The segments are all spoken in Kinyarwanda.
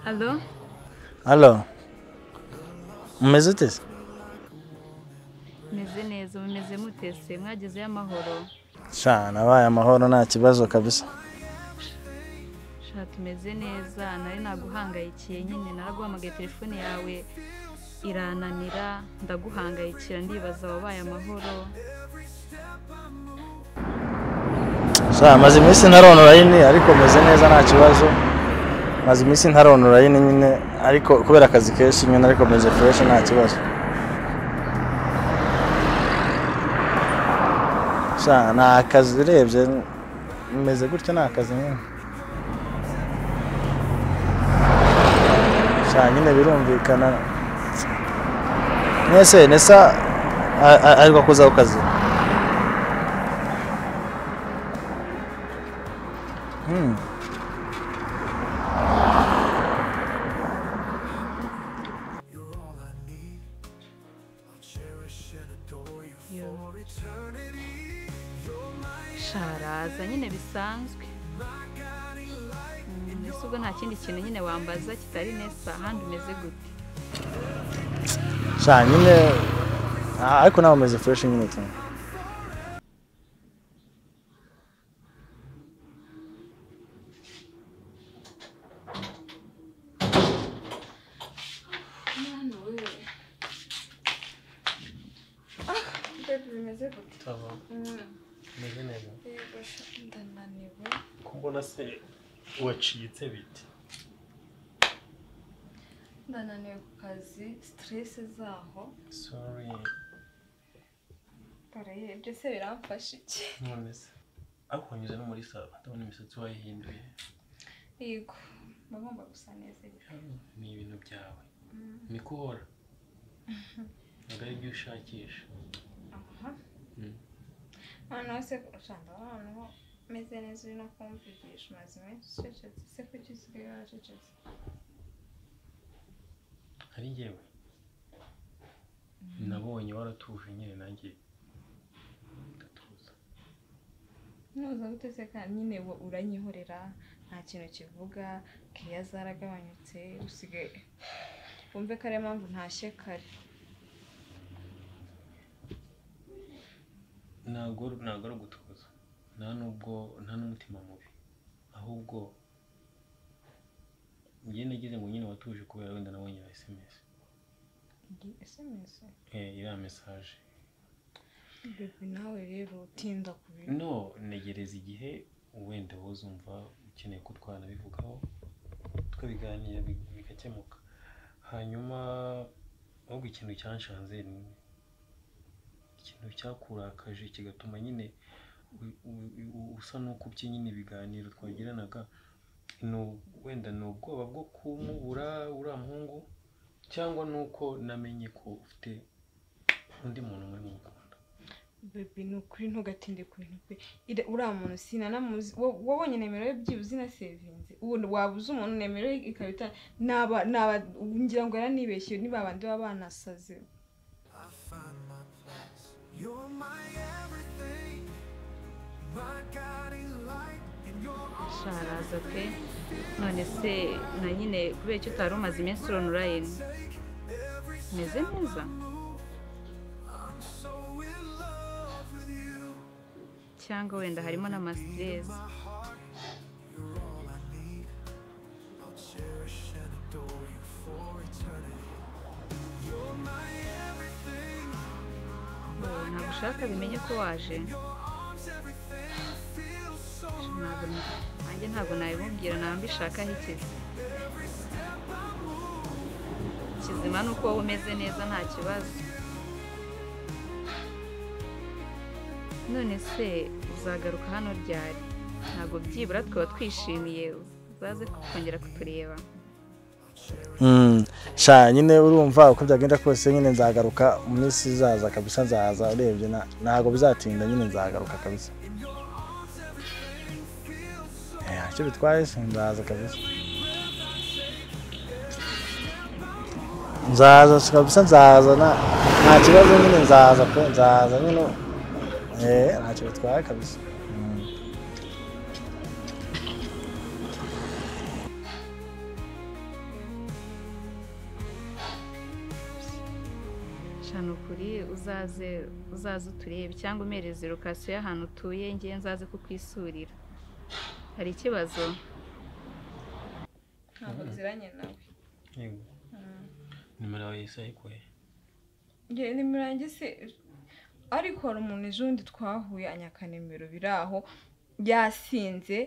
Allo? Allo. Umeze ute? Meze neza, mumeze mutese, mwagezeyo amahoro. Sha nabaye amahoro nta kibazo kabisa. Sha tumeze neza, nari naguhangayikiye nyine naraguhamagaye telefone yawe irananira, ndaguhangayikira ndibaza wabaye amahoro. Sha maze iminsi ntaronora yine ariko meze neza nta kibazo. Maze iminsi ntaronora yine nyine ariko kubera akazi kenshi nyine ariko meze fresh nta kibazo. Sha na akazi urebye meze gutya nta kazi nyine. Sha nyine birumvikana. Nesa ariko kuza ku kazi. Sharaza nyine bisanzwe. Ese ubwo nta kindi kintu nyine wambaza kitari nesa handi umeze gute? Sha nyine ariko nawe umeze fresh nyine tu. Bimeze gute? Tava. Meze neza. Yego ndananiwe. Kumbona se wacitse biti. Ndananiwe ku kazi, stress zaho. Sorry. Paraye byose biramfasha iki? None se akwanyuze no muri saba ndabona imisatsi wayihinduye. Yego. Bagomba gusa neza. Ni ibintu byawe. Nikuhora. Ngari byo ushakisha. Aha. Hano se ushanda hano meze neza uri no kumvugisha mazime cecetse se kuki usigaye wacecetse. Ari njyewe nabonye waratuje nyine nanjye ndatuza. Noza gutese kandi nyine uranyihorera nta kintu kivuga kiya zaragabanyutse usigaye wumve kare mpamvu ntashye kare. Ntago ari gutuza nta n'umutima mubi ahubwo ngiye nagize ngo nyine watuje kubera wenda nabonye SMS. SMS? Iriya message. Bebe nawe rero utinda kubiri. No, negereza igihe wenda wozumva ukeneye ko twanabivugaho tukabiganira bigakemuka. Hanyuma ahubwo ikintu cyanshanze ni ikintu cyakurakaje kigatuma nyine usa n'ukubye nyine ibiganiro twagiranaga no wenda no ubwoba bwo kumubura uriya muhungu cyangwa nuko namenye ko ufite undi muntu muri mu Rwanda. Bebe nukuri ntugatinde ku bintu pe. Uriya muntu sinanamuzi wabonye nimero ye byibuze na savinze. Ubu wabuze umuntu nimero ye ikabita naba ngira ngo yaranibeshye ni babandi babanasaze. You're my everything, my guiding light in your arms. Sharaza pe none se na nyine kubera icyo utari umaze iminsi uronora yene meze neza cyangwa wenda harimo n'amastress. Nagushaka bimenye ko waje. Ntabwo nabimubwira nambishaka hikize. Kizima nuko wowe umeze neza nta kibazo. None se uzagaruka hano ryari? Ntabwo byibura twaba twishimiye uzaze kongera kutureba. Sha nyine urumva uko byagenda kose nyine nzagaruka mu minsi izaza kabisa nzaza urebye ntago bizatinda nyine nzagaruka kabisa. Icyo bitwaye se nzaza kabisa. Nzaza kabisa nzaza nta kibazo nyine nzaza pe nzaza nyine ntacyo bitwaye kabisa. shano kuri uzaze uturebe cyangwa umereze lokasiyo y'ahantu utuye ngiye nzaze kukwisurira. Hari ikibazo? Ntabwo nziranye nawe. Yego. Nimero yawe isayikuye? Nge nimero yanjye se ariko hari umuntu ejobundi twahuye anyaka nimero biraho yasinze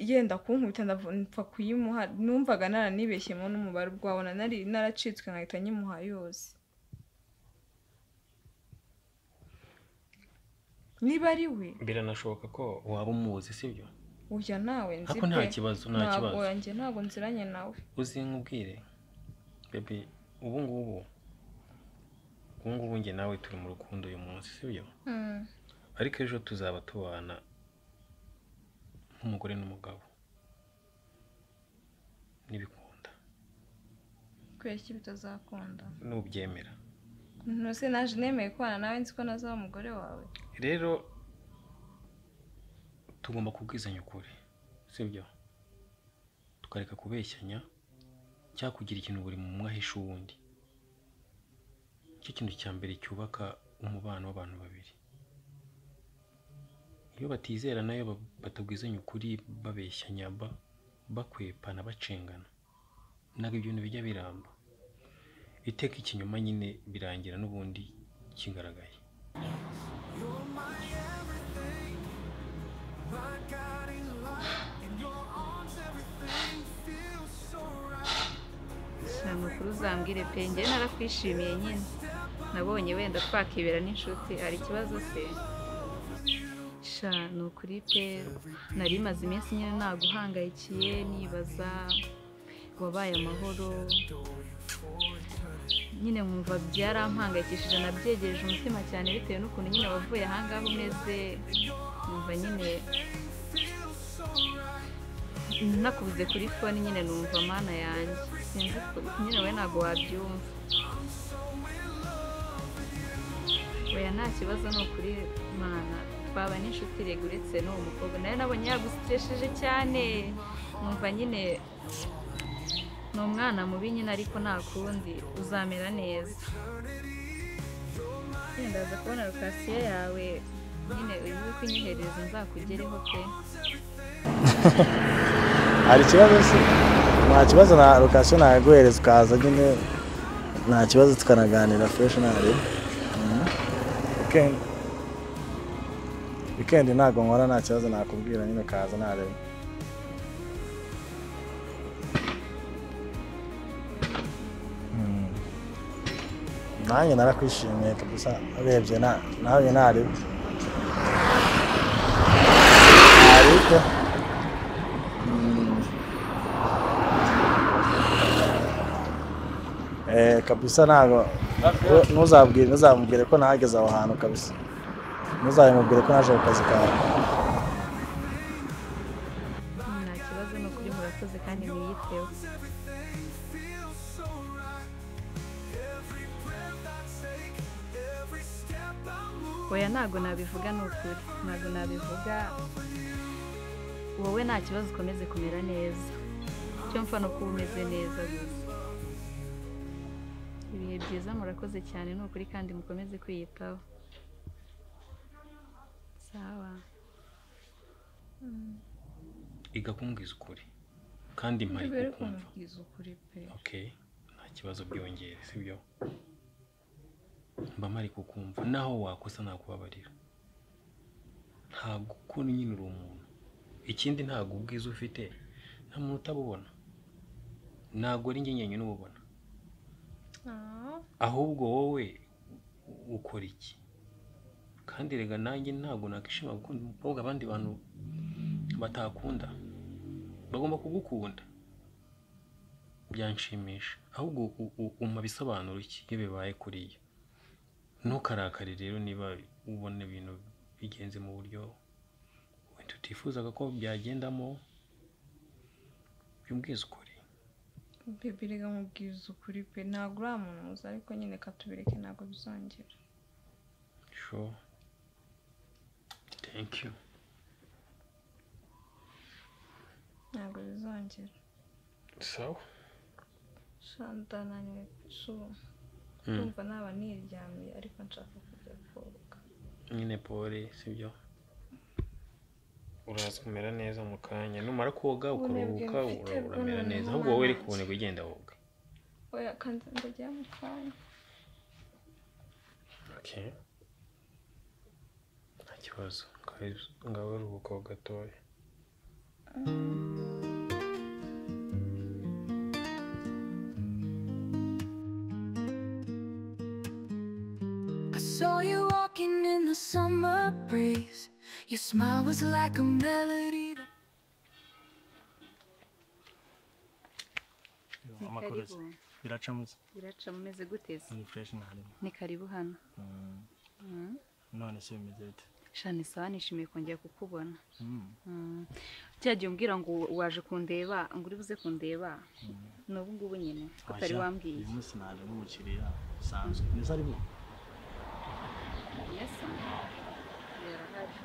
yenda kunkubita ndapfa kuyimuha numvaga naranibeshyemo n'umubare bwabona nari naracitswe nkahita nyimuha yose. Niba ari we biranashoboka ko waba umuzi sibyo? Uya nawe nzi pe. Nta kibazo. Ntabwo yanjye ntabwo nziranye nawe. Uzi nkubwire baby ubu ngubu nge nawe turi mu rukundo uyu munsi sibyo? Ariko ejo tuzaba tubana nk'umugore n'umugabo nibikunda. Kweki bitazakunda nubyemera. Ntose naje nemeye kwana nawe nzi ko nazaba umugore wawe. Rero tugomba kubwizanya ukuri sibyo? Tukareka kubeshyanya cyangwa kugira ikintu buri mu mwahisha uwundi. Cyo kintu cya mbere cyubaka umubano w'abantu babiri. Iyo batizera nayo batubwizanya ukuri babeshyanya bakwepana bacengana ntabwo ibyo bintu bijya biramba. Iteka ikinyoma nyine birangira n'ubundi kigaragaye. Shano kuri uzambwire pe njye narakwishimiye nyine. Nabonye wenda twakibera n'inshuti. Hari ikibazo se? Shano kuri pe nari maze iminsi nyine naguhangayikiye nibaza wabaye amahoro. Nyine nkumva byarampangayikishije nabyegereje umutima cyane bitewe n'ukuntu nyine wavuye ahangaha umeze. Numva nyine nakubuze kuri phone nyine numva mana yanjye sinzi nyine we ntabwo wabyumva. Oya nta kibazo ni ukuri mana twaba n'inshuti rega uretse n'uwo mukobwa nawe nabonye yagusitresheje cyane. Numva nyine ni umwana mubi nyine ariko nta kundi uzamera neza. Ndaza kubona lokasiyo yawe nyine uyu kunyihereza nzakugereho pe. Hari ikibazo se? Nta kibazo na lokasiyo naguhereza ukaza nyine nta kibazo tukanaganira fresh nari. Weekend ntago nkora nta kibazo nakubwira nyine ukaza nari. Nanjye narakwishimiye kabisa urebye nawe nari. Ariko kabisa ntago ntuzamubwire ko nahageze aho hantu kabisa. Ntuzabimubwire ko naje ku kazi kawe. Nta kibazo no kuri murakoze kandi mwiyiteho. Oya ntago nabivuga ni ukuri. Ntago nabivuga. Wowe nta kibazo ukomeze kumera neza. Cyo mfa no kuba umeze neza gusa. Ibihe byiza murakoze cyane ni ukuri kandi mukomeze kwiyitaho. Sawa. Iga kumbwiza ukuri kandi mpari kukumva. Okay, nta kibazo byongere sibyo? Mba mpari kukumva naho wakosa nakubabarira. Ntabwo ukuri nyine uri umuntu. Ikindi ntabwo ubwiza ufite nta muntu utabubona. Ntabwo ari njye nyenyine ububona. Ahubwo wowe ukora iki? Kandi rega nanjye ntabwo nakishima gukunda umukobwa abandi bantu batakunda. Bagomba kugukunda. Byanshimisha. Ahubwo umpa bisobanuro iki iyo bibaye kuriya. Ntukarakare rero niba ubona ibintu bigenze mu buryo wenda utifuzaga ko byagendamo. Byumbwiza ukuri. Bibiriga mubwiza ukuri pe ntabwo uri umuntu uzi ariko nyine katubireke ntabwo bizongera. Sure. Thank you. Ntabwo bizongera. So? Shanta naniwe kutsuma. ndumva naba niryamiye ariko nshaka kujya koga nyine pole sibyo uraza kumera neza mu kanya numara koga ukaruhuka uramera neza ahubwo wowe uri kuboneka ugenda woga oya kandi ndagiye mu kanya okay nta kibazo ngaho uruhuka gatoya I saw you walking in the summer breeze. Your smile was like a melody. Biracamutse biraca mumeze guteze ni fresh nahari ni karibu hano none se bimeze bite shani sawa nishimiye kongera kukubona cyagiye umbwira ngo waje kundeba ngo uri buze kundeba n'ubu ngubu nyine utari wambwiye uyu munsi naje n'umukiriya usanzwe neza ari bwo Nesa yarahari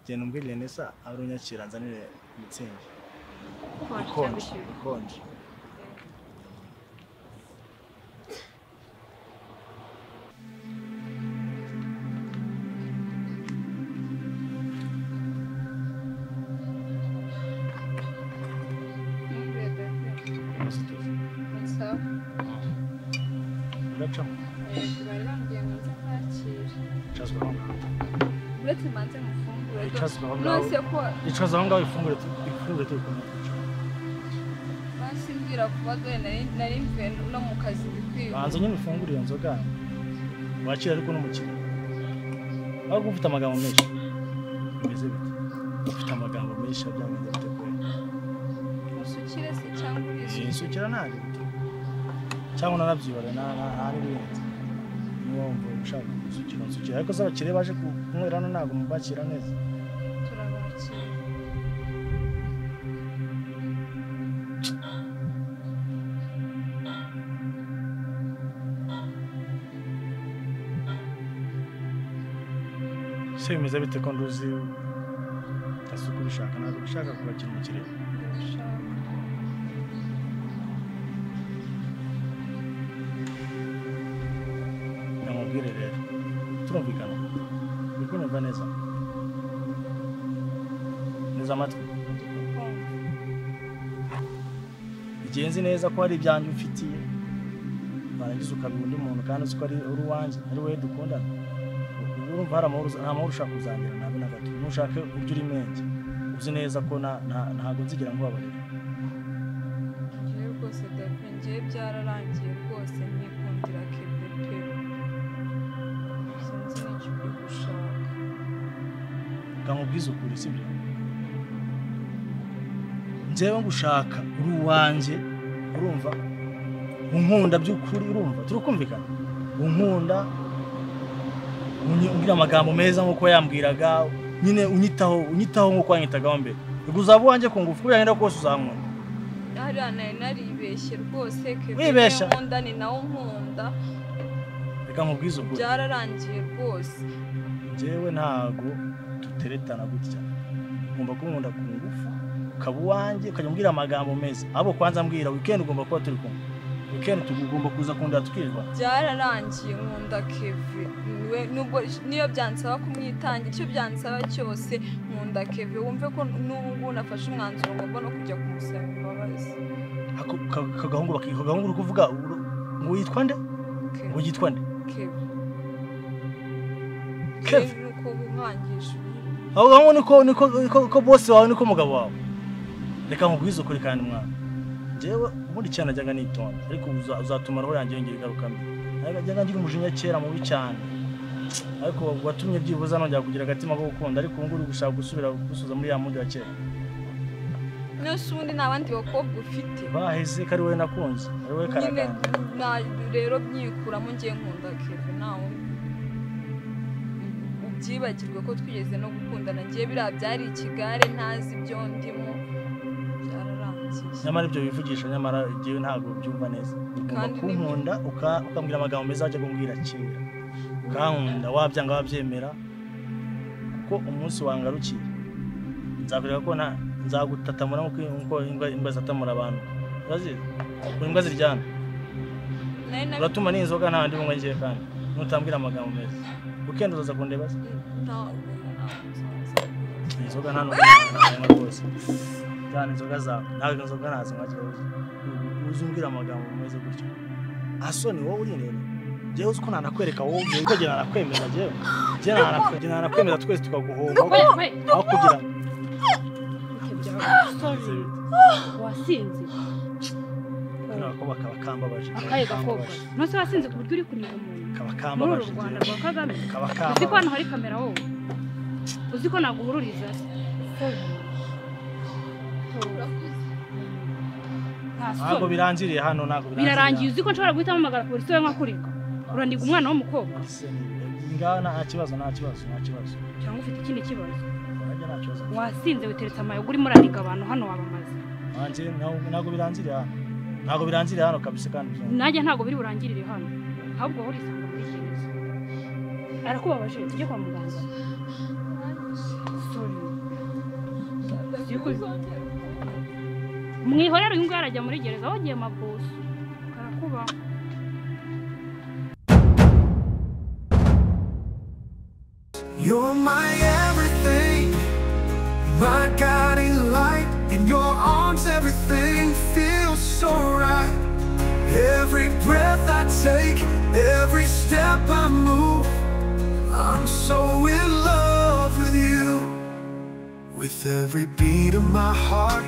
genda umbwire Nesa arunyakira nzanire mitsingi konje Biracamo bari bambwiye ngo nze kwakira Chazwa aho ngaho uretse manze mufungure Chazwa aho nose ko Icaza aho ngaho ifungure tukumva basimbwira kuba dore nari mvuye no mu kazi bikwiye banza nyine ufungure iyo nzoga wakira ariko n'umukiriya ahubwo ufite amagambo menshi bimeze bite ufite amagambo menshi abyameze bite kweli usukire se cyangwa uriye insukira nari cyangwa narabyibara ntari birenze niyo mvuye ushaka gusukira ariko se abakiriya baje kunywera hano ntabwo mubakira neza turabakira se bimeze bite ko nduzi asuku bishaka ntabwo bishaka kubakira umukiriya namubwire rero turumvikana uriko numva neza amatwi igenzi neza ko hari ibyanjye ufitiye barangiza ukabira undi muntu kandi uzi ko ari uruwanjye ari we dukundana urumva hari amahoro ushaka kuzangira nabi na gato nushake uryo uri menge uzi neza ko ntabwo nzigira nkubabarira ngewe rwose David ngewe byararangiye rwose nikundira Kevin pe sinzi n'icyo uri gushaka kamubwiza ukuri sibyo njyewe ngushaka uri uwanjye urumva unkunda by'ukuri urumva turukumvikana unkunda umbwira amagambo meza nkuko yambwiraga nyine unyitaho nkuko wanyitagaho mbere uzaba uwanjye ku ngufu kugira ngo kose uzankunda naribeshye rwose wibeshya nkunda ni nawe unkunda reka nkubwize ukuri byararangiye rwose njyewe ntago tuteretana gutya ngomba kunkunda ku ngufu ukaba uwanjye ukajya umbwira amagambo meza abo kwanza mbwira weekend ugomba kuba turi kumwe weekend tugomba kuza kunda tukirwa byararangiye nkunda Kevin nubwo niyo byansaba kumwitangira icyo byansaba cyose nkunda Kevin wumve ko n'ubu nafashe umwanzuro ngomba no kujya kumusaba imbabazi kagahungu uri kuvuga ngo yitwa nde ngo yitwa nde Kevin nuko bunkangije aho niko boss wawe niko mugabo wawe reka nkubwize ukuri kandi mwana jewe ubundi cyane ajyaga nitonda ariko uzatuma roho yanjye yongera igaruka mbi ajyaga ngira umujinya kera mubi cyane ariko watumye byibuza nongera kugira agatima ko gukunda ariko ubu nguri gushaka gusubira gusuza muri ya mundi ya kera nose ubundi nabandi bakobwa ufite baheze kari we nakunze ari we karagana rero byikuramo ngiye nkunda Kevin nawe byibagirwe ko twigeze no gukundana ngiye bira byari ikigare ntazi ibyo ndimo byararangiye nyamara ibyo bivugisha nyamara igihe ntago byumva neza ugomba kunkunda ukambwira amagambo meza ajya kumbwira kera kankunda wabyanga wabyemera kuko umunsi wangarukiye nzabwira ko nzagutatamura nkuko imbwa zatamura abantu urazizi imbwa ziryana uratuma n'inzoga nta ndi bumwe ngiye kandi nutambwira amagambo meza ukenda uzaza kundeba se inzoga nta n'umwe rwose cyane inzoga zawe ntabwo inzoga nazo nkagira uzumbwira amagambo meza gutyo asoni wowe uri nene jewe uko nanakwereka wowe uko gena nakwemeza jewe gena nakwemeza twese tukaguhomba aho kugira wasinze Abakobwa kabakambabaje akaye gakobwa nose wasinze ku buryo uri kuniga umuntu kabakambabaje mu Rwanda rwa Kagame kabakamba uzi ko hano hari kamera wowe uzi ko naguhururiza ntabwo birangiriye hano ntabwo birarangiye uzi ko nshobora guhitamo amagara polisi we nkakurika urandiga umwana w'umukobwa ngana nta kibazo cyangwa ufite ikindi kibazo urajya nta kibazo wasinze witeretse amayoga urimo uraniga abantu hano wabamaze anje ntabwo birangiriye hano ntabwo birangiriye hano kabisa kandi nanjye ntabwo biri burangirire hano ahubwo wowe urisanga muri gereza arakubabaje tujye kwa muganga mwihorero uyu nguyu arajya muri gereza aho ugiye mabuso karakuba You're my everything, my guiding light. In your arms everything feels so right. Every breath I take, every step I move, I'm so in love with you. With every beat of my heart,